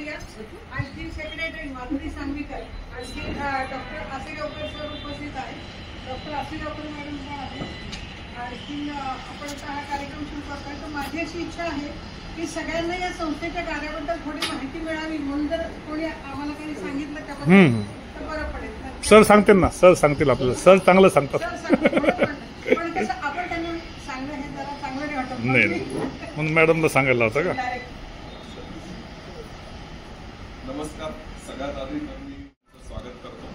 भैया, आणखी सेक्रेटरी माधुरी सांगवीकर, आणखी डॉक्टर आसेगावकर सर उपस्थित आहे, डॉक्टर आसेगावकर मॅडम पण आहे. आणखी आपण आता हा कार्यक्रम सुरू करतोय. तर माझी अशी इच्छा आहे की सगळ्यांना या संस्थेच्या कार्याबद्दल थोडी माहिती मिळावी, म्हणून जर कोणी आम्हाला काही सांगितलं त्याबद्दल तर बरं पडेल. सर सांगतील ना, सर सांगतील आपल्याला, सर चांगलं सांगतात. पण कसं आपण त्यांना सांगणं हे जरा चांगलं नाही वाटत. नाही म्हणून मॅडमला सांगायला होतं का. नमस्कार, सगळ्यात आधी मी स्वागत करतो.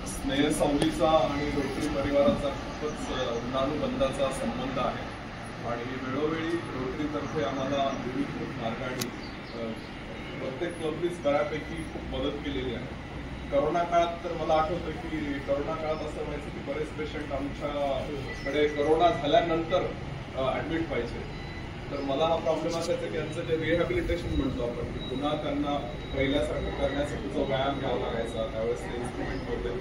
स्नेह सावलीचा आणि रोटरी परिवाराचा खूपच ऋणानुबंधाचा संबंध आहे आणि वेळोवेळी रोटरीतर्फे आम्हाला विविध मार्गाने प्रत्येक क्लबनीच बऱ्यापैकी खूप मदत केलेली आहे. करोना काळात तर मला आठवतं की करोना काळात असं व्हायचं की बरेच पेशंट आमच्याकडे करोना झाल्यानंतर ऍडमिट व्हायचे. तर मला हा प्रॉब्लेम असायचा की यांचं जे रिहॅबिलिटेशन म्हणतो आपण की पुन्हा त्यांना पहिल्यासारखं करण्यासाठी जो व्यायाम घ्यावा लागायचा, त्यावेळेस ते इन्स्ट्रुमेंट होते.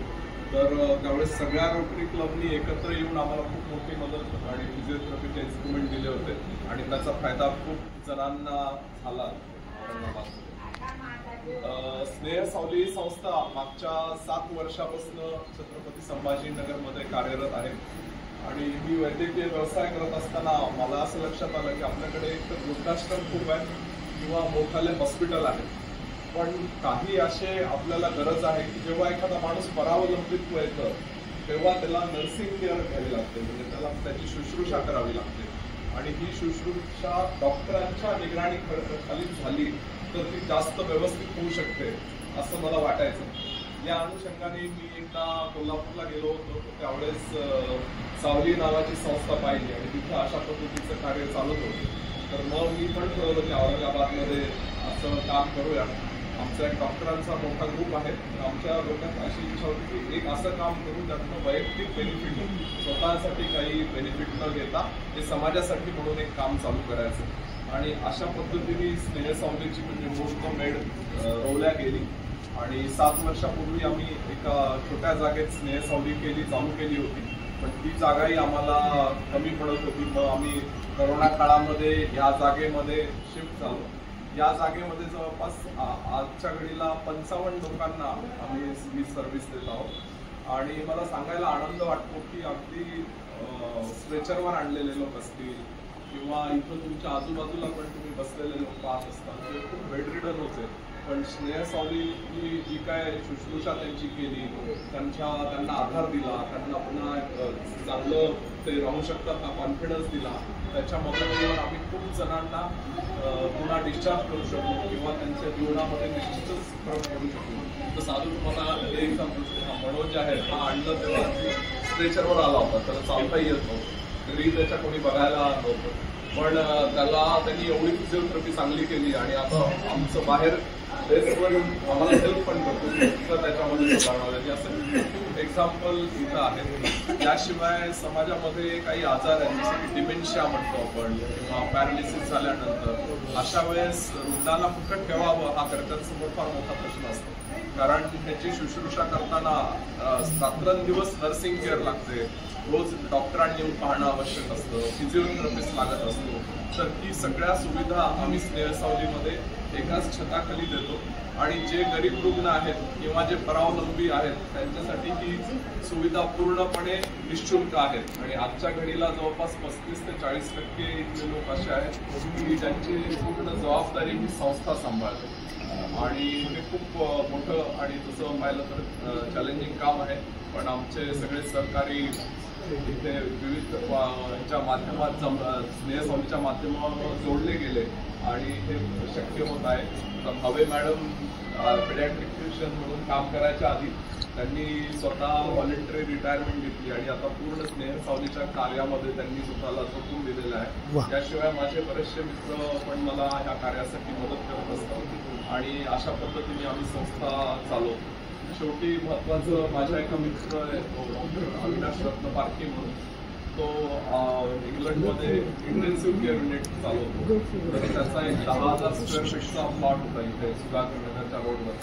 तर त्यावेळेस सगळ्या रोटरी क्लबनी एकत्र येऊन आम्हाला खूप मोठी मदत आणि फिजिओथेरपीचे इन्स्ट्रुमेंट दिले होते आणि त्याचा फायदा खूप जणांना झाला. स्नेह सावली संस्था मागच्या 7 वर्षापासून छत्रपती संभाजीनगरमध्ये कार्यरत आहे आणि मी वैद्यकीय व्यवसाय करत असताना मला असं लक्षात आलं की आपल्याकडे एक तर वृद्धाश्रम खूप आहे किंवा मोठाले हॉस्पिटल आहे, पण काही असे आपल्याला गरज आहे की जेव्हा एखादा माणूस परावलंबित्व येतं तेव्हा त्याला नर्सिंग केअर घ्यावी लागते, म्हणजे त्याला त्याची शुश्रूषा करावी लागते आणि ही शुश्रूषा डॉक्टरांच्या निगराणी खाली झाली तर ती जास्त व्यवस्थित होऊ शकते असं मला वाटायचं. या अनुषंगाने मी एकदा कोल्हापूरला गेलो होतो. त्यावेळेस सावली नावाची संस्था पाहिली आणि तिथे अशा पद्धतीचं कार्य चालत होतं. तर मग मी पण ठरवलं की औरंगाबादमध्ये असं काम करूया. आमचा एक डॉक्टरांचा मोठा ग्रुप आहे. आमच्या डोक्यात अशी इच्छा होती की एक असं काम करून ज्यातनं वैयक्तिक बेनिफिट, स्वतःसाठी काही बेनिफिट न घेता ते समाजासाठी म्हणून एक काम चालू करायचं. आणि अशा पद्धतीने स्नेह सावलीची म्हणजे मुहूर्तमेढ रोवल्या गेली आणि 7 वर्षापूर्वी आम्ही एका छोट्या जागेत स्नेह सावली चालू केली होती, पण ती जागाही आम्हाला कमी पडत होती. मग आम्ही करोना काळामध्ये या जागेमध्ये शिफ्ट झालो. या जागेमध्ये जवळपास आजच्या घडीला 55 लोकांना आम्ही ही सर्व्हिस देत आहोत आणि मला सांगायला आनंद वाटतो की अगदी स्ट्रेचरवर आणलेले लोक असतील किंवा इथं तुमच्या आजूबाजूला पण तुम्ही बसलेले लोक पाहत असतात ते खूप बेडरिडन होते, पण स्नेह सावली जी काय शुश्रूषा त्यांची केली, त्यांना आधार दिला, त्यांना पुन्हा चांगलं ते राहू शकतात हा कॉन्फिडन्स दिला, त्याच्या मदतीवर आम्ही खूप जणांना पुन्हा डिस्चार्ज करू शकतो किंवा त्यांच्या जीवनामध्ये निश्चितच फरक पडू शकतो. तर साधू तुम्हाला हे एक्झाम्पल, मनोज आहे हा आणलं तेव्हा स्ट्रेचरवर आला होता, त्याला चालता येत नव्हतं, तरी त्याच्या कोणी बघायला नव्हतं, पण त्याला त्यांनी एवढी फिजिओथेरपी चांगली केली आणि आता आमचं बाहेर बेसवर आम्हाला हेल्प पण करतो त्याच्यामध्ये सुधारणा झाली. असं एक्झाम्पल इथं आहे. त्याशिवाय समाजामध्ये काही आजार आहेत जसं की डिमेन्शिया म्हणतो आपण किंवा पॅरालिसिस झाल्यानंतर अशा वेळेस रुग्णाला कुठं ठेवावं हा घरच्यांसमोर फार मोठा प्रश्न असतो, कारण त्याची शुश्रूषा करताना रात्रंदिवस नर्सिंग केअर लागते, रोज डॉक्टरांनी येऊन पाहणं आवश्यक असतं, फिजिओथेरपिस्ट लागत असतो. तर ही सगळ्या सुविधा आम्ही स्नेह सावलीमध्ये एकाच छताखाली देतो आणि जे गरीब रुग्ण आहेत किंवा जे परावलंबी आहेत त्यांच्यासाठी ही सुविधा पूर्णपणे निःशुल्क आहेत आणि आजच्या घडीला जवळपास 35 ते 40% इथले लोक असे आहेत की ज्यांची पूर्ण जबाबदारी ही संस्था सांभाळते आणि हे खूप मोठं आणि तसं पाहिलं तर चॅलेंजिंग काम आहे. पण आमचे सगळे सहकारी इथे विविध ह्याच्या माध्यमात स्नेह सावलीच्या माध्यमावर जोडले गेले आणि हे शक्य होत आहे. हवे मॅडम पेडियाट्रिक फिजिशियन म्हणून काम करायच्या आधी त्यांनी स्वतः व्हॉलेंटरी रिटायरमेंट घेतली आणि आता पूर्ण स्नेह सावलीच्या कार्यामध्ये त्यांनी स्वतःला झोकून दिलेलं आहे. त्याशिवाय माझे बरेचसे मित्र पण मला ह्या कार्यासाठी मदत करत असतात आणि अशा पद्धतीने आम्ही संस्था चालवतो. शेवटी महत्वाचं माझ्या एका मित्र अविनाश रत्न पारखी म्हणून, तो इंग्लंडमध्ये इंटेन्सिव्ह केअर युनिट चालवतो. तर त्याचा एक 10,000 स्क्वेअर फीटचा प्लॉट होता इथे सुधाकर नगरच्या रोडवर.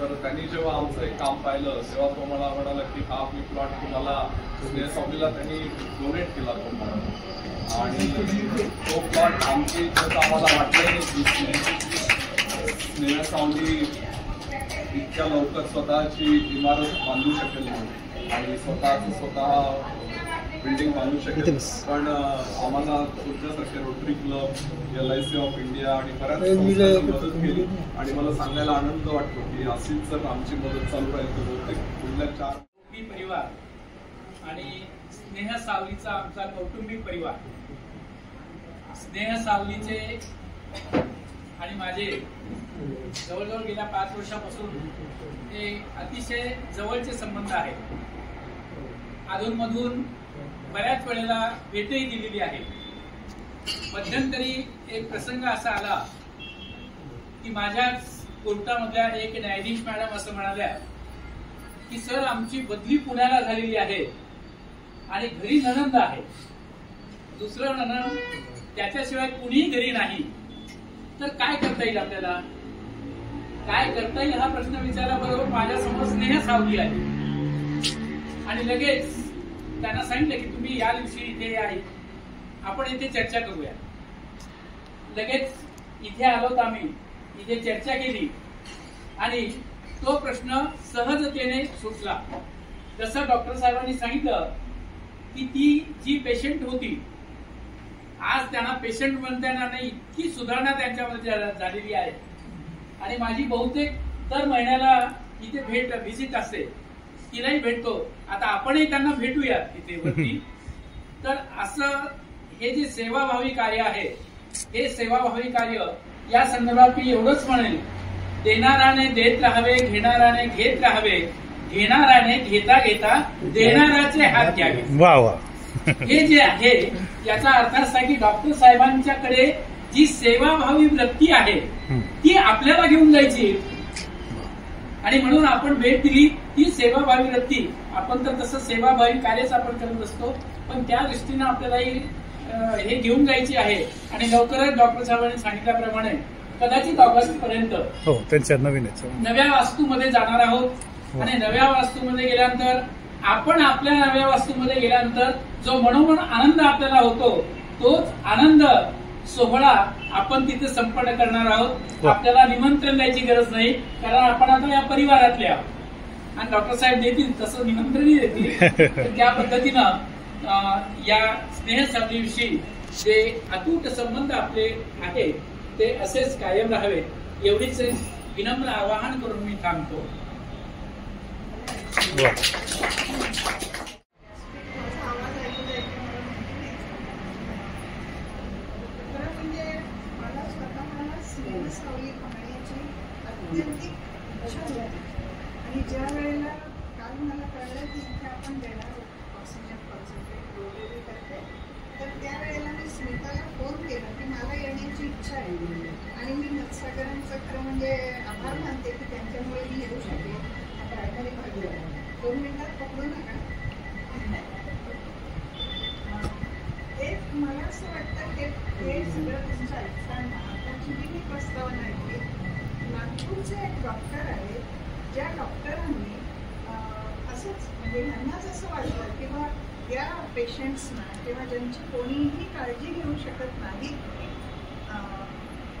तर त्यांनी जेव्हा आमचं एक काम पाहिलं तेव्हा तो मला म्हणाला की हा मी प्लॉट तुम्हाला स्नेह सावलीला त्यांनी डोनेट केला तो मला, आणि तो प्लॉट आमची आम्हाला वाटलं स्नेहा सावली इतक्या लवकर स्वतःची इमारत बांधू शकेल नाही आणि स्वतः बिल्डिंग बांधू शकेल, पण आम्हाला तुमच्यासारखे Rotary Club, LIC of India आणि बऱ्याच संस्थांनी मदत केली आणि मला सांगायला आनंद वाटतो की अशीच जर आमची मदत चालू राहील तर बहुतेक पुढल्या 4 परिवार आणि स्नेह सावलीचा आमचा कौटुंबिक परिवार, स्नेह सावलीचे आणि माझे जवळजवळ गेल्या 5 वर्षापासून हे अतिशय जवळचे संबंध आहेत. अधूनमधून बऱ्याच वेळेला भेटही दिलेली आहे. मध्यंतरी एक प्रसंग असा आला की माझ्याच कोर्टामधल्या एक न्यायाधीश मॅडम असं म्हणाल्या की सर आमची बदली पुण्याला झालेली आहे आणि घरी नणंद आहे, दुसरं नणंद त्याच्याशिवाय कुणीही घरी नाही, तर काय करता येईल आपल्याला, काय करता येईल हा प्रश्न विचारल्याबरोबर माझ्यासमोर स्नेह सावली आली आणि लगेच त्यांना सांगितलं की तुम्ही या दिवशी इथे आहे, आपण इथे चर्चा करूया. लगेच इथे आलोत आम्ही, इथे चर्चा केली आणि तो प्रश्न सहजतेने सुटला. जसं डॉक्टर साहेबांनी सांगितलं की ती जी पेशंट होती, आज त्यांना पेशंट म्हणता येणार नाही, इतकी सुधारणा त्यांच्यामध्ये झालेली आहे आणि माझी बहुतेक दर महिन्याला इथे व्हिजिट असते, तिलाही भेटतो. आता आपणही त्यांना भेटूया तिथे वरती. तर असं हे जे सेवाभावी कार्य आहे, हे सेवाभावी कार्य या संदर्भात मी एवढंच म्हणेल, देणाराने देत राहावे, घेणाराने घेत राहावे, घेणाराने घेता घेता देणाराचे हात घ्यावे. वा वा. हे जे आहे याचा अर्थ असा की डॉक्टर साहेबांच्याकडे जी सेवाभावी वृत्ती आहे ती आपल्याला घेऊन जायची आणि म्हणून आपण भेट दिली. ही सेवाभावी वृत्ती, आपण तर तसं सेवाभावी कार्यच आपण करत असतो, पण त्या दृष्टीनं आपल्यालाही हे घेऊन जायची आहे आणि लवकरच डॉक्टर साहेबांनी सांगितल्याप्रमाणे कदाचित ऑगस्टपर्यंत त्यांच्या नव्या वास्तूमध्ये जाणार आहोत आणि नव्या वास्तूमध्ये गेल्यानंतर आपण आपल्या नव्या वास्तूमध्ये गेल्यानंतर जो मनोमन आनंद आपल्याला होतो, तोच आनंद सोहळा आपण तिथे संपन्न करणार आहोत. आपल्याला निमंत्रण द्यायची गरज नाही, कारण आपण आता या परिवारातले आहोत आणि डॉक्टर साहेब देतील तसं निमंत्रणही देतील. त्या पद्धतीनं या स्नेह सावलीविषयी जे अतूट संबंध आपले आहे ते असेच कायम राहावे, एवढीच विनम्र आवाहन करून मी थांबतो. सावली पाहण्याची अत्यंतिक इच्छा होती आणि ज्या वेळेला काल मला कळलं की इथे आपण देणार ऑक्सिजन कॉन्सन्ट्रेट वगैरे करते, तर त्यावेळेला मी स्मिताला फोन केला की मला येण्याची इच्छा आहे आणि मी मत्स्यकरांचं खरं म्हणजे आभार मानते की त्यांच्यामुळे मी येऊ शकेल. आता आधारी भागले 2 मिनिटात पकडू नका. एक मला असं वाटतं की हे सगळं तुमचं ऐकताना आताची जी मी प्रस्तावना ऐकली, नागपूरचे एक डॉक्टर आहेत ज्या डॉक्टरांनी असंच म्हणजे ह्यांनाच असं वाटलं किंवा या पेशंट्सना किंवा ज्यांची कोणीही काळजी घेऊ शकत नाही,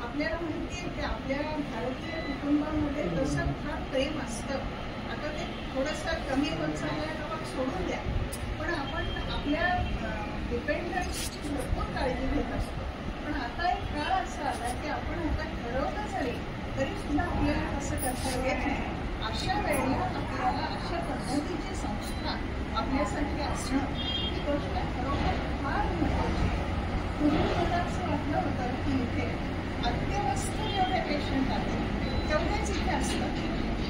आपल्याला माहिती आहे की आपल्या भारतीय कुटुंबामध्ये तसं फार प्रेम असतं. आता ते थोडंसं कमी होत चाललंय का मग सोडून द्या, पण आपण आपल्या डिपेंडन्सची भरपूर काळजी घेत असतो. पण आता एक काळ असा आला की आपण आता ठरवलं जरी तरी सुद्धा आपल्याला असं करता येत नाही. अशा वेळेला आपल्याला अशा पद्धतीची संस्था आपल्यासाठी असणं ही गोष्ट खरोखर फार महत्त्वाची आहे. पूर्वी मला असं वाटलं होतं की इथे अत्यवस्थ जेवढे पेशंट आहेत तेवढेच इथे असतात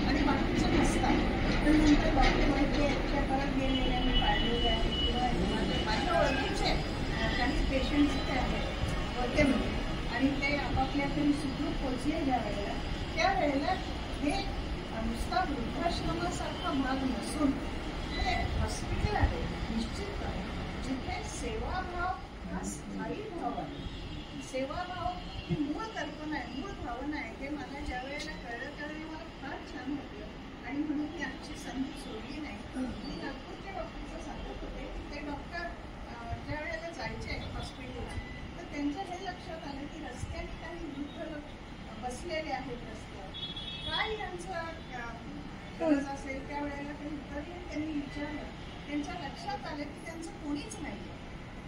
आणि बाकीचे नसतात. पण नंतर डॉक्टर माहिती याच्या परत गेलेल्या मी पाहिलेले आहे किंवा माझ्या ओळखीचे काही पेशंट्स इथे आहेत होते मी आणि ते आपापल्या तरी सुखरूप पोचले ज्या वेळेला, त्यावेळेला हे नुसता वृद्धाश्रमासारखा भाग नसून हे हॉस्पिटल आहे निश्चितपणे, जिथे सेवाभाव हा स्थायी भाव आहे. सेवाभाव ही मूळ कल्पना आहे, मूळ भावना आहे. हे मला ज्या वेळेला कळलं त्यावेळी मला फार छान वाटलं आणि म्हणून मी आमची संधी सोडली नाही. मी नागपूरच्या डॉक्टरचं सांगत होते की ते डॉक्टर ज्या वेळेला जायचे हॉस्पिटलला तर त्यांच्या हे लक्षात आलं की रस्त्याने काही वृद्ध बसलेले आहेत रस्त्यावर काय यांचं गरज असेल त्यावेळेला त्यांनी विचारलं. त्यांच्या लक्षात आलं की त्यांचं कोणीच नाही,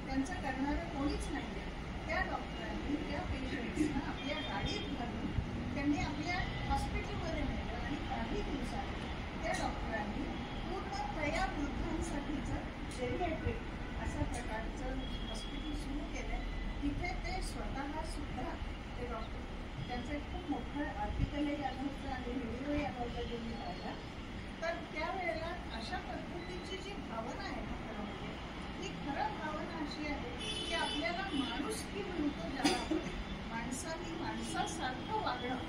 त्यांचं करणारं कोणीच नाही. त्या डॉक्टरांनी त्या पेशंट्सना आपल्या गाडीत घालून त्यांनी आपल्या हॉस्पिटलमध्ये नेलं आणि काही दिवसांनी त्या डॉक्टरांनी पूर्ण वयोवृद्धांसाठीचं जेरिएट्रिक अशा प्रकारचं हॉस्पिटल सुरू केलं. तिथे ते स्वतः सुद्धा ते डॉक्टर, त्यांचं एक खूप मोठं आर्टिकलही आलं होतं आणि व्हिडिओही आला होता जो मी पाहिला. तर त्यावेळेला अशा पद्धतीची जी भावना आहे ना खरं म्हणजे, ही खरं भावना अशी आहे की आपल्याला माणुसकी म्हणतो ज्याला आपण, माणसाने माणसासारखं वागणं,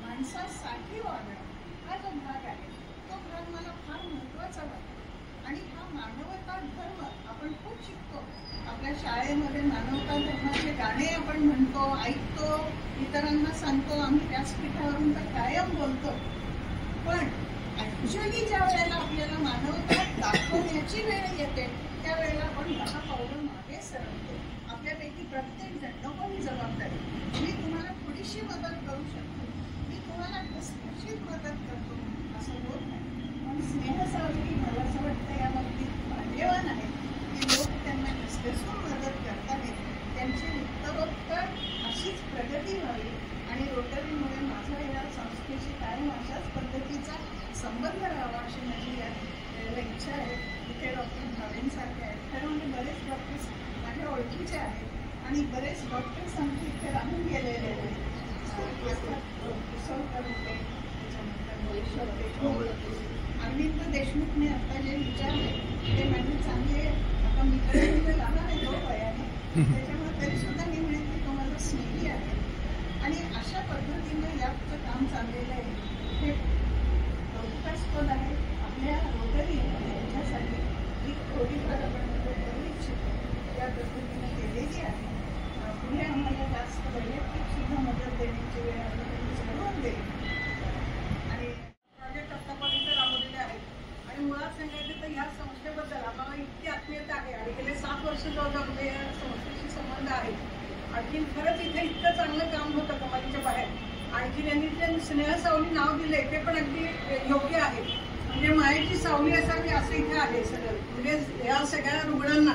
माणसासाठी वागणं, हा जो भाग आहे तो भाग मला फार महत्त्वाचा वाटतो. आणि हा मानवता धर्म आपण खूप शिकतो. आपल्या शाळेमध्ये मानवता धर्माचे गाणे आपण म्हणतो, ऐकतो, इतरांना सांगतो, आम्ही व्यासपीठावरून तर कायम बोलतो. पण ऍक्च्युअली ज्या वेळेला आपल्याला मानवता दाखवण्याची वेळ येते त्यावेळेला आपण 10 पावलं मागे सरकतो. आपल्यापैकी प्रत्येक जण, नको ही जबाबदारी, मी तुम्हाला थोडीशी मदत करू शकतो, मी तुम्हाला घसघशीत मदत करतो असं होत नाही. पण स्नेहसावली मला असं वाटतं या बाबतीत भाग्यवान आहे की लोक त्यांना घसघसून मदत करताहेत. त्यांची उत्तरोत्तर अशीच प्रगती व्हावी आणि रोटरीमुळे माझा या संस्थेशी कायम अशाच पद्धतीचा संबंध राहावा अशी माझी या इच्छा आहे. इथे डॉक्टर भावेंसारखे आहेत, खरं म्हणजे बरेच डॉक्टर्स माझ्या ओळखीचे आहेत आणि बरेच डॉक्टर्स आमचे इथे राहून गेलेले आहेत. कुसळकर होते, त्याच्यानंतर भोईश्वर देशमुख होते. अरविंद देशमुखने आता जे विचारले ते म्हणजे चांगले, आता मी तर लहान आहे तो वयाने, त्याच्यामुळे तरी सुद्धा मी म्हणेन की तो माझा स्नेही आहे. आणि अशा पद्धतीने याचं काम चाललेलं आहे हे कौतुकास्पद आहे. आपल्या रोटरी यांच्यासाठी ही थोडीफार आपण मदत करू इच्छितो, त्या पद्धतीने केलेली आहे. पुढे आम्हाला जास्त वैयक्तिक सुद्धा मदत देण्याची वेळ आम्ही जरूर देईल. आणि प्रोजेक्ट आतापर्यंत राबवलेले आहेत. आणि मुळात सांगायचं तर ह्या संस्थेबद्दल आम्हाला इतकी आत्मीयता आहे आणि गेले 7 वर्ष जवळजवळ या संस्थेशी संबंध आहे. आणखीन खरंच इथे इतकं चांगलं काम होतं कमालीच्या बाहेर. आणखी त्यांनी जे स्नेहसावली नाव दिले ते पण अगदी योग्य आहे. म्हणजे मायेची सावली असावी असं इथे आहे सगळं. म्हणजे या सगळ्या रुग्णांना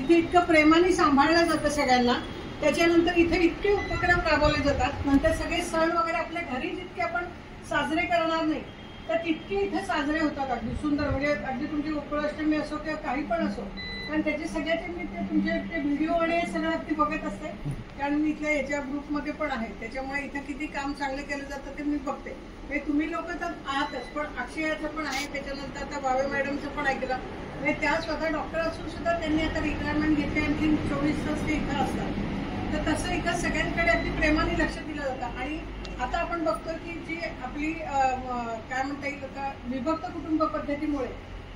इथे इतकं प्रेमाने सांभाळलं जातं सगळ्यांना. त्याच्यानंतर इथे इतके उपक्रम राबवले जातात. नंतर सगळे सण वगैरे आपल्या घरी जितके आपण साजरे करणार नाही तर तितके इथे साजरे होतात. अगदी सुंदर, म्हणजे अगदी तुमची गोकुळाष्टमी असो किंवा काही पण असो, कारण त्याचे सगळ्याचे मी ते तुमचे ते व्हिडिओ आणि सगळं अगदी बघत असते. कारण मी इथल्या याच्या ग्रुपमध्ये पण आहे, त्याच्यामुळे इथं किती काम चांगलं केलं जातं ते मी बघते. म्हणजे तुम्ही लोक तर आहातच, पण अक्षयाचं पण आहे, त्याच्यानंतर आता भावे मॅडमचं पण ऐकलं. म्हणजे त्या स्वतः डॉक्टर असून सुद्धा त्यांनी आता रिटायरमेंट घेतली, आणखी 24 तास ते इथं असतात. तर तसं इथं सगळ्यांकडे अगदी प्रेमाने लक्ष दिलं जातं. आणि आता आपण बघतो की जी आपली काय म्हणता येईल का विभक्त कुटुंब पद्धतीमुळे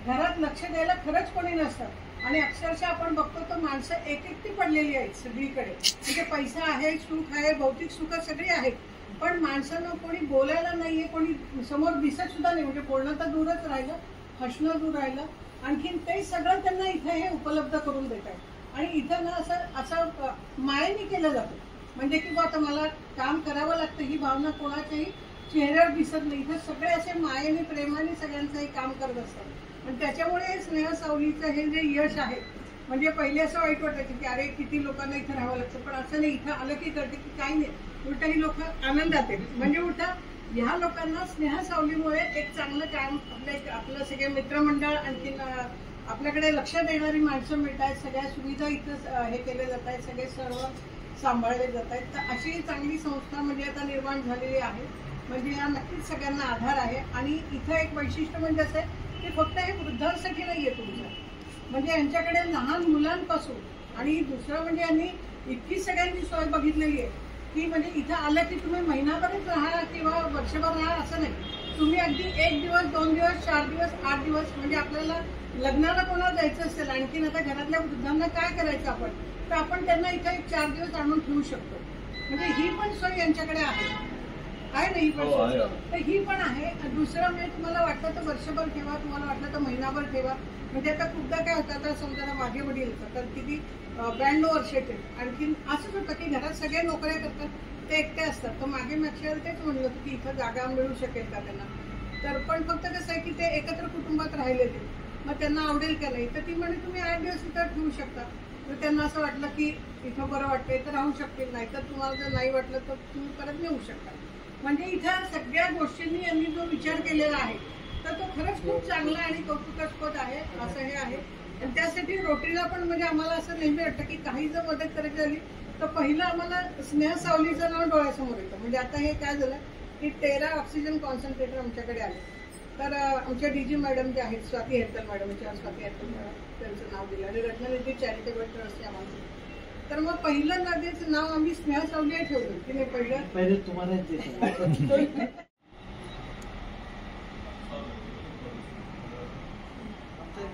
घरात लक्ष द्यायला खरंच कोणी नसतं. आणि अक्षरशः आपण बघतो तर माणसं एकटी पडलेली आहेत सगळीकडे. म्हणजे पैसा आहे, सुख आहे, भौतिक सुख सगळी आहेत, पण माणसांना कोणी बोलायला नाहीये, कोणी समोर दिसत सुद्धा नाही. म्हणजे बोलणं तर दूरच राहिलं, हसणं दूर राहिलं. आणखीन ते सगळं त्यांना इथे हे उपलब्ध करून देतात. आणि इथं ना असं मायेने केलं जातं. म्हणजे की आता मला काम करावं लागतं ही भावना कोणाच्याही चेहऱ्यावर दिसत नाही. इथं सगळे असे मायेने प्रेमाने सगळ्यांचं हे काम करत असतात. आणि त्याच्यामुळे स्नेहसावलीचं हे जे यश आहे, म्हणजे पहिले असं वाईट वाटायचं की अरे किती लोकांना इथं राहावं लागतं, पण असं नाही. इथं आलं की कळते की काही नाही, उलट ही लोक आनंदात आहेत. म्हणजे उलट ह्या लोकांना स्नेहसावलीमुळे एक चांगलं काम, आपलं सगळे मित्रमंडळ, आणखीन आपल्याकडे लक्ष देणारी माणसं मिळत आहेत, सगळ्या सुविधा इथं हे केल्या जात आहेत, सगळे सर्व सांभाळले जात आहेत. तर अशी चांगली संस्था म्हणजे आता निर्माण झालेली आहे. म्हणजे या नक्कीच सगळ्यांना आधार आहे. आणि इथं एक वैशिष्ट्य म्हणजे असं आहे की फक्त हे वृद्धांसाठी नाही आहे तुमचं, म्हणजे यांच्याकडे लहान मुलांपासून आणि दुसरं म्हणजे यांनी इतकी सगळ्यांची सोय बघितलेली आहे की म्हणजे इथं आलं की तुम्ही महिनाभरच राहा किंवा वर्षभर राहा असं नाही. तुम्ही अगदी 1 दिवस, 2 दिवस, 4 दिवस, 8 दिवस, म्हणजे आपल्याला लग्नाला कोणाला जायचं असेल, आणखीन आता घरातल्या वृद्धांना काय करायचं आपण, तर आपण त्यांना इथं 1-4 दिवस आणून ठेवू शकतो. म्हणजे ही पण सोय यांच्याकडे आहे. आहे ना ही पण हो, आहे. तर ही पण आहे. दुसरं म्हणजे तुम्हाला वाटलं तर वर्षभर ठेवा, तुम्हाला वाटलं तर महिनाभर ठेवा. म्हणजे आता खूपदा काय होतं, आता समजा माझे वडील येतात तर किती 92 वर्ष येते. आणखीन असंच होतं की घरात सगळे नोकऱ्या करतात, ते एकटे असतात. तर मागे मागच्या वेळेला तेच म्हणलं होतं की इथं जागा मिळू शकेल का त्यांना. तर पण फक्त कसं आहे की ते एकत्र कुटुंबात राहिलेले, मग त्यांना आवडेल का नाही. तर ती म्हणे तुम्ही 8 दिवस इथं ठेवू शकता. तर त्यांना असं वाटलं की इथं बरं वाटतंय तर राहू शकतील, नाही तर तुम्हाला जर नाही वाटलं तर तुम्ही परत नेऊ शकता. म्हणजे इथं सगळ्या गोष्टींनी यांनी जो विचार केलेला आहे तर तो खरंच खूप चांगला आणि कौतुकास्पद आहे, असं हे आहे. आणि त्यासाठी रोटरीला पण म्हणजे आम्हाला असं नेहमी वाटतं की काही जर मदत करायची झाली तर पहिलं आम्हाला स्नेह सावलीचं नाव डोळ्यासमोर येतं. म्हणजे आता हे काय झालं की 13 ऑक्सिजन कॉन्सन्ट्रेटर आमच्याकडे आले. तर आमच्या डीजी मॅडम जे आहेत, स्वाती हेरतल मॅडम, स्वाती हेरतल मॅडम त्यांचं नाव दिलं आणि रत्ननिधी चॅरिटेबल ट्रस्ट आम्हाला दिलं. तर मग पहिलं नदीचं नाव आम्ही स्नेह सावली ठेवलं की नाही पहिले तुम्हाला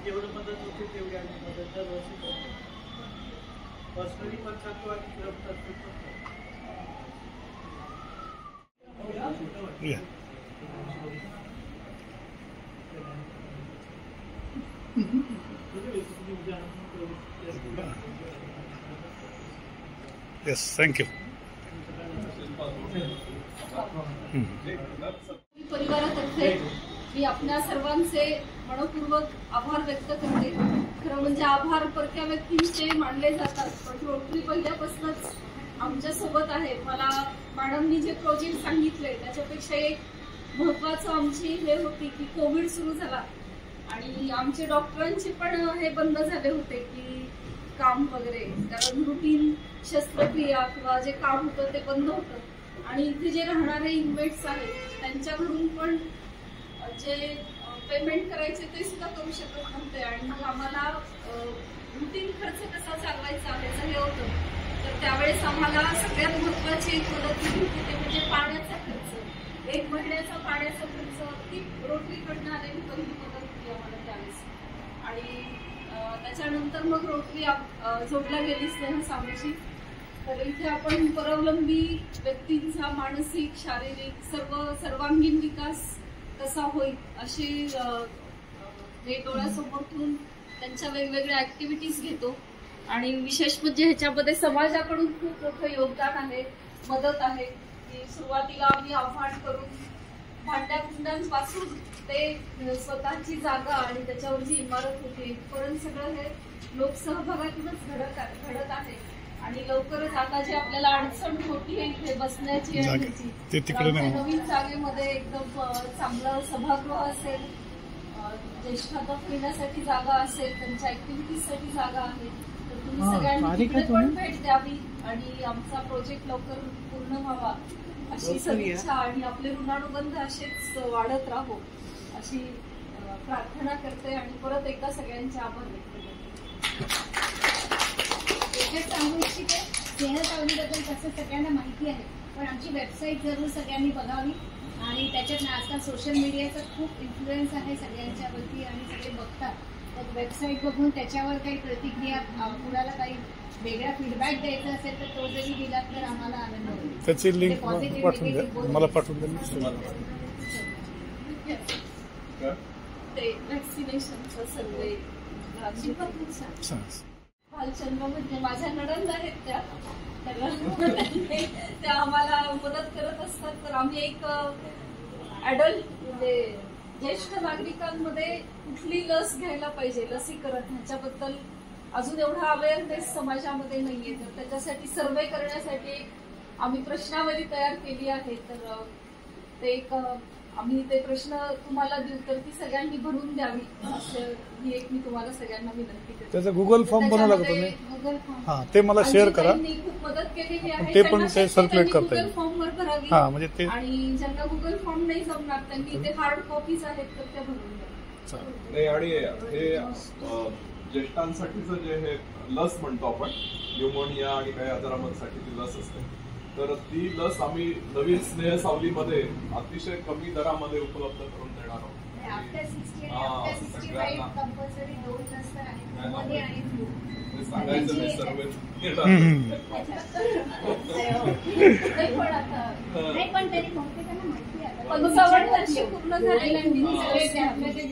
जेवढं मदत होते तेवढी आम्ही मदत दरवर्षी करतो. पर्सनली पण करतो आणि क्लबतर्फे पण करतो. या. Yes, thank you. परिवारातर्फे मी आपल्या सर्वांचे मनपूर्वक आभार व्यक्त करते. खरं म्हणजे आभार परक्या व्यक्तींचे मानले जातात, पण रोटरी पहिल्यापासूनच आमच्या सोबत आहे. मला मॅडमनी जे प्रोजेक्ट सांगितले त्याच्यापेक्षा एक महत्वाचं आमची हे होती की कोविड सुरू झाला आणि आमचे डॉक्टरांचे पण हे बंद झाले होते की काम वगैरे, कारण रुटीन शस्त्रक्रिया किंवा जे काम होतं ते बंद होतं. आणि इथे जे राहणारे इन्मेट्स आहेत त्यांच्याकडून पण जे पेमेंट करायचे ते सुद्धा करू शकत नव्हते. आणि मग आम्हाला रुटीन खर्च कसा चालवायचा ह्याचं हे होतं. तर त्यावेळेस आम्हाला सगळ्यात महत्वाची एक मदत दिली होती ते म्हणजे पाण्याचा खर्च. 1 महिन्याचा पाण्याचा खर्च ती रोटरीकडनं आलेली पहिली मदत होती आम्हाला त्यावेळेस. आणि त्याच्यानंतर मग रोटरी जोडल्या गेली स्नेह सावलीची. तर इथे आपण परावलंबी व्यक्तींचा मानसिक, शारीरिक सर्वांगीण विकास कसा होईल असे हे डोळ्यासमोर ठेवून त्यांच्या वेगवेगळ्या ऍक्टिव्हिटीज घेतो. आणि विशेष म्हणजे ह्याच्यामध्ये समाजाकडून खूप मोठं योगदान आहे, मदत आहे. की सुरुवातीला आम्ही आव्हान करून भांड्याकुंड्यांपासून ते स्वतःची जागा आणि त्याच्यावर जी इमारत होती इथपर्यंत सगळं हे लोकसहभागातूनच घडत आहे. आणि लवकरच आता जी आपल्याला अडचण होती आहे इथे बसण्याची आणि नवीन जागेमध्ये एकदम चांगलं सभागृह असेल, ज्येष्ठांना फिरण्यासाठी जागा असेल, त्यांच्या ऍक्टिव्हिटीजसाठी जागा आहे. तर तुम्ही सगळ्यांनी तिकडे पण भेट द्यावी आणि आमचा प्रोजेक्ट लवकर पूर्ण व्हावा अशी सदिच्छा आणि आपले ऋणानुबंध असेच वाढत राहो अशी प्रार्थना करते. आणि परत एकदा सगळ्यांचे आभार व्यक्त करते. सांगू इच्छिते, स्नेह सावलीबद्दल तसं सगळ्यांना माहिती आहे, पण आमची वेबसाईट जरूर सगळ्यांनी बघावी. आणि त्याच्यात आजकाल सोशल मीडियाचा खूप इन्फ्लुएन्स आहे सगळ्यांच्यावरती आणि सगळे बघतात. तर वेबसाईट बघून त्याच्यावर काही प्रतिक्रिया, कुणाला काही वेगळा फीडबॅक द्यायचा असेल तर तो जरी दिला तर आम्हाला आनंद होईल. त्याची लिंक पाठवून द्या, मला पाठवून द्या. ते वॅक्सिनेशनचा सर्वे भालचंद्र म्हणजे माझ्या नणंद आहेत त्या आम्हाला मदत करत असतात. तर आम्ही एक ऍडल्ट म्हणजे ज्येष्ठ नागरिकांमध्ये कुठली लस घ्यायला पाहिजे, लसीकरण ह्याच्याबद्दल अजून एवढा अवेअरनेस समाजामध्ये नाहीये. तर त्याच्यासाठी सर्वे करण्यासाठी आम्ही प्रश्नावली तयार केली आहे. तर ते एक आम्ही ते प्रश्न तुम्हाला देऊ तर ती सगळ्यांनी भरून द्यावी असं ही एक मी तुम्हाला सगळ्यांना विनंती करते. त्याचा गुगल फॉर्म बनवला का तुम्ही? गुगल फॉर्म हां, ते मला शेअर करा. खूप मदत केलेली आहे. ते पण ते सर्क्युलेट करता येईल. गुगल फॉर्म वर भरावी. हां, म्हणजे ते आणि ज्यांना गुगल फॉर्म नाही जमणार त्यांनी ते हार्ड कॉपीज आहेत तर त्या भरून द्या. नाही. आणि हे ज्येष्ठांसाठीचं जे हे लस म्हणतो आपण, न्यूमोनिया आणि काही आजारांसाठी ती लस असते, तर ती लस आम्ही नवीन स्नेह सावलीमध्ये अतिशय कमी दरामध्ये उपलब्ध करून देणार आहोत. सांगायचं नाही सर्व पण आता पण तरी बहुतेकांना माहिती आहे. 55 वर्ष पूर्ण झालेले आणि तुम्ही सगळे त्यातले ते